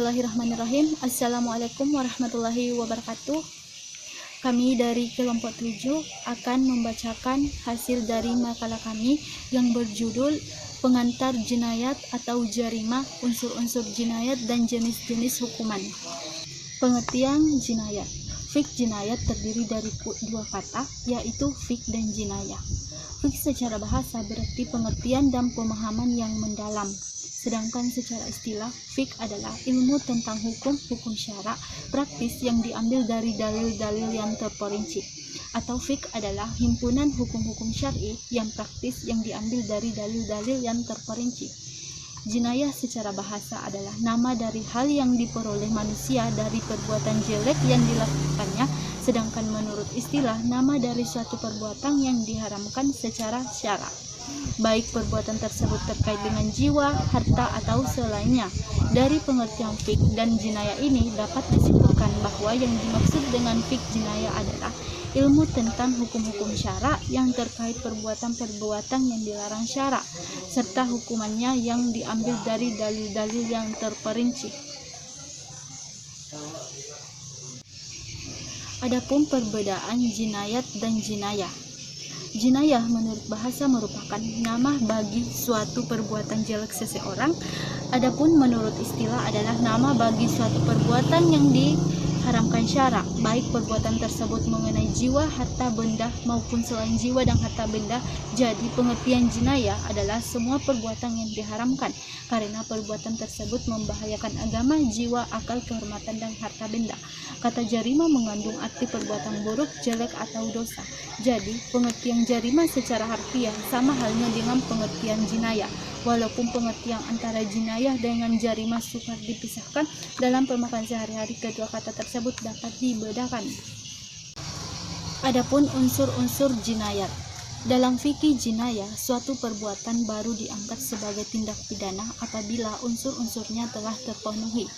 Bismillahirrahmanirrahim. Assalamualaikum warahmatullahi wabarakatuh. Kami dari kelompok 7 akan membacakan hasil dari makalah kami yang berjudul Pengantar Jinayat atau Jarimah, Unsur-unsur Jinayat dan Jenis-jenis Hukuman. Pengertian jinayat. Fiqh jinayat terdiri dari dua kata, yaitu fiqh dan jinayah. Fiqh secara bahasa berarti pengertian dan pemahaman yang mendalam. Sedangkan secara istilah, fiqh adalah ilmu tentang hukum syara praktis yang diambil dari dalil-dalil yang terperinci. Atau fiqh adalah himpunan hukum-hukum syar'i yang praktis yang diambil dari dalil-dalil yang terperinci. Jinayah secara bahasa adalah nama dari hal yang diperoleh manusia dari perbuatan jelek yang dilakukannya, sedangkan menurut istilah nama dari suatu perbuatan yang diharamkan secara syara, baik perbuatan tersebut terkait dengan jiwa, harta, atau selainnya. Dari pengertian fiqh dan jinayah ini dapat disimpulkan bahwa yang dimaksud dengan fiqh jinayah adalah ilmu tentang hukum-hukum syara yang terkait perbuatan-perbuatan yang dilarang syara, serta hukumannya yang diambil dari dalil-dalil yang terperinci. Adapun perbedaan jinayat dan jinayah. Jinayah menurut bahasa merupakan nama bagi suatu perbuatan jelek seseorang, adapun menurut istilah adalah nama bagi suatu perbuatan yang diharamkan syara, baik perbuatan tersebut mengenai jiwa, harta, benda maupun selain jiwa dan harta benda. Jadi pengertian jinayah adalah semua perbuatan yang diharamkan karena perbuatan tersebut membahayakan agama, jiwa, akal, kehormatan, dan harta benda. Kata jarimah mengandung arti perbuatan buruk, jelek, atau dosa. Jadi, pengertian jarimah secara harfiah sama halnya dengan pengertian jinayah. Walaupun pengertian antara jinayah dengan jarimah sukar dipisahkan, dalam pemakaian sehari-hari kedua kata tersebut dapat dibedakan. Adapun unsur-unsur jinayat. Dalam fikih jinayah, suatu perbuatan baru dianggap sebagai tindak pidana apabila unsur-unsurnya telah terpenuhi.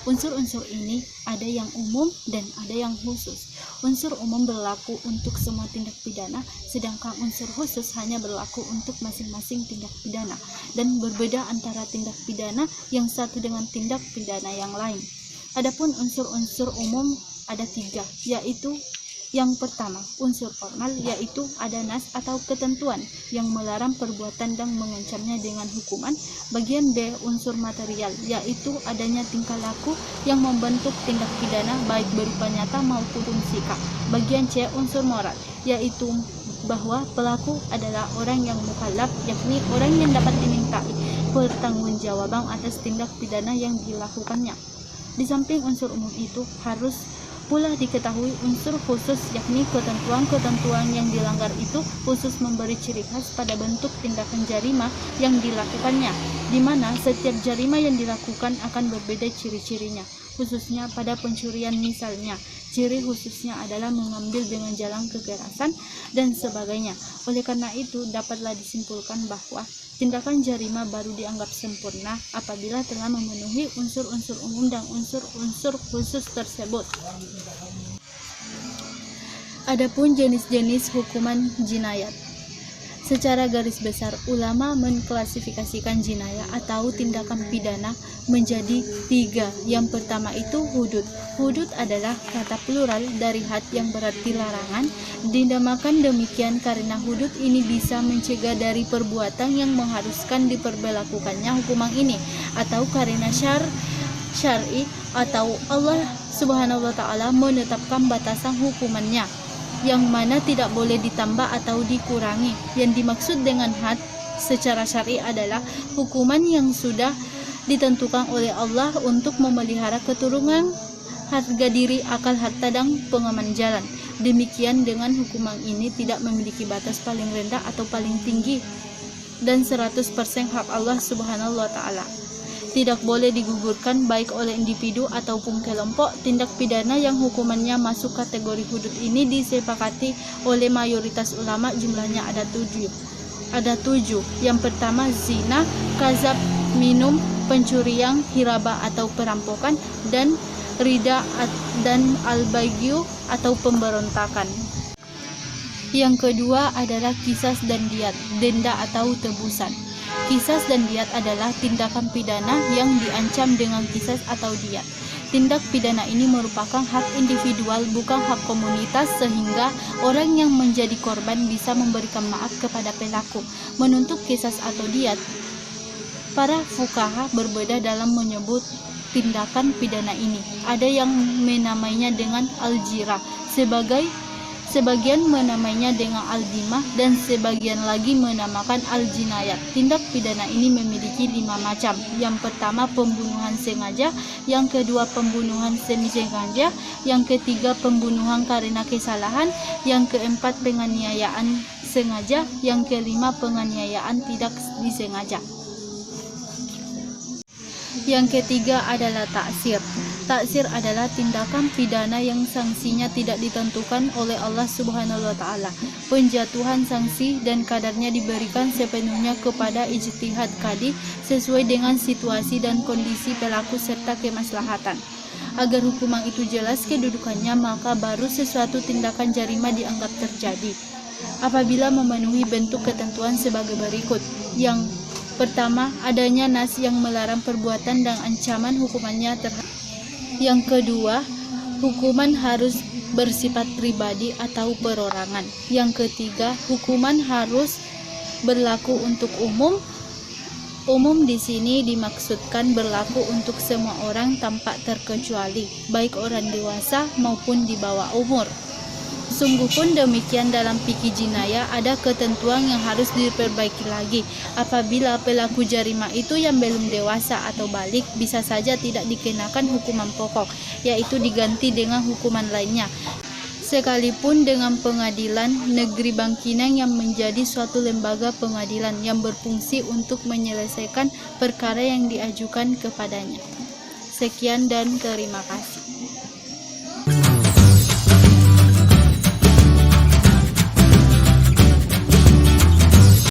Unsur-unsur ini ada yang umum dan ada yang khusus. Unsur umum berlaku untuk semua tindak pidana, sedangkan unsur khusus hanya berlaku untuk masing-masing tindak pidana, dan berbeda antara tindak pidana yang satu dengan tindak pidana yang lain. Adapun unsur-unsur umum ada 3, yaitu yang pertama, unsur formal, yaitu ada nas atau ketentuan yang melarang perbuatan dan mengancamnya dengan hukuman. Bagian B, unsur material, yaitu adanya tingkah laku yang membentuk tindak pidana baik berupa nyata maupun sikap. Bagian C, unsur moral, yaitu bahwa pelaku adalah orang yang mukallaf, yakni orang yang dapat dimintai pertanggungjawaban atas tindak pidana yang dilakukannya. Di samping unsur umum itu, harus pula diketahui unsur khusus, yakni ketentuan-ketentuan yang dilanggar itu khusus memberi ciri khas pada bentuk tindakan jarimah yang dilakukannya, di mana setiap jarimah yang dilakukan akan berbeda ciri-cirinya. Khususnya pada pencurian misalnya, ciri khususnya adalah mengambil dengan jalan kekerasan dan sebagainya. Oleh karena itu, dapatlah disimpulkan bahwa tindakan jarimah baru dianggap sempurna apabila telah memenuhi unsur-unsur umum dan unsur-unsur khusus tersebut. Adapun jenis-jenis hukuman jinayat. Secara garis besar, ulama mengklasifikasikan jinayah atau tindakan pidana menjadi 3. Yang pertama itu hudud. Hudud adalah kata plural dari had yang berarti larangan. Dinamakan demikian karena hudud ini bisa mencegah dari perbuatan yang mengharuskan diperlakukannya hukuman ini, atau karena syar'i atau Allah Subhanahu wa ta'ala menetapkan batasan hukumannya yang mana tidak boleh ditambah atau dikurangi. Yang dimaksud dengan had secara syar'i adalah hukuman yang sudah ditentukan oleh Allah untuk memelihara keturunan, harga diri, akal, harta, dan pengaman jalan. Demikian dengan hukuman ini tidak memiliki batas paling rendah atau paling tinggi dan 100% hak Allah Subhanahu wa ta'ala. Tidak boleh digugurkan baik oleh individu ataupun kelompok. Tindak pidana yang hukumannya masuk kategori hudud ini disepakati oleh mayoritas ulama, jumlahnya ada 7. Yang pertama zina, kazab, minum, pencurian, hirabah atau perampokan, dan rida dan al-baghyu atau pemberontakan. Yang kedua adalah qisas dan diyat, denda atau tebusan. Qisas dan diat adalah tindakan pidana yang diancam dengan qisas atau diat. Tindak pidana ini merupakan hak individual, bukan hak komunitas, sehingga orang yang menjadi korban bisa memberikan maaf kepada pelaku. Menuntut qisas atau diat, para fuqaha berbeda dalam menyebut tindakan pidana ini. Ada yang menamainya dengan al-jirah, sebagian menamainya dengan al-dimah, dan sebagian lagi menamakan al-jinayat. Tindak pidana ini memiliki 5 macam. Yang pertama, pembunuhan sengaja. Yang kedua, pembunuhan semi sengaja. Yang ketiga, pembunuhan karena kesalahan. Yang keempat, penganiayaan sengaja. Yang kelima, penganiayaan tidak disengaja. Yang ketiga adalah taksir. Taksir adalah tindakan pidana yang sanksinya tidak ditentukan oleh Allah Subhanahu wa taala. Penjatuhan sanksi dan kadarnya diberikan sepenuhnya kepada ijtihad qadi sesuai dengan situasi dan kondisi pelaku serta kemaslahatan. Agar hukuman itu jelas kedudukannya, maka baru sesuatu tindakan jarima dianggap terjadi. Apabila memenuhi bentuk ketentuan sebagai berikut. Yang pertama, adanya nas yang melarang perbuatan dan ancaman hukumannya terhadap. Yang kedua, hukuman harus bersifat pribadi atau perorangan. Yang ketiga, hukuman harus berlaku untuk umum. Umum di sini dimaksudkan berlaku untuk semua orang tanpa terkecuali, baik orang dewasa maupun di bawah umur. Sungguh pun demikian dalam fikih jinayah ada ketentuan yang harus diperbaiki lagi. Apabila pelaku jarima itu yang belum dewasa atau balik, bisa saja tidak dikenakan hukuman pokok, yaitu diganti dengan hukuman lainnya. Sekalipun dengan pengadilan negeri Bangkinang yang menjadi suatu lembaga pengadilan yang berfungsi untuk menyelesaikan perkara yang diajukan kepadanya. Sekian dan terima kasih.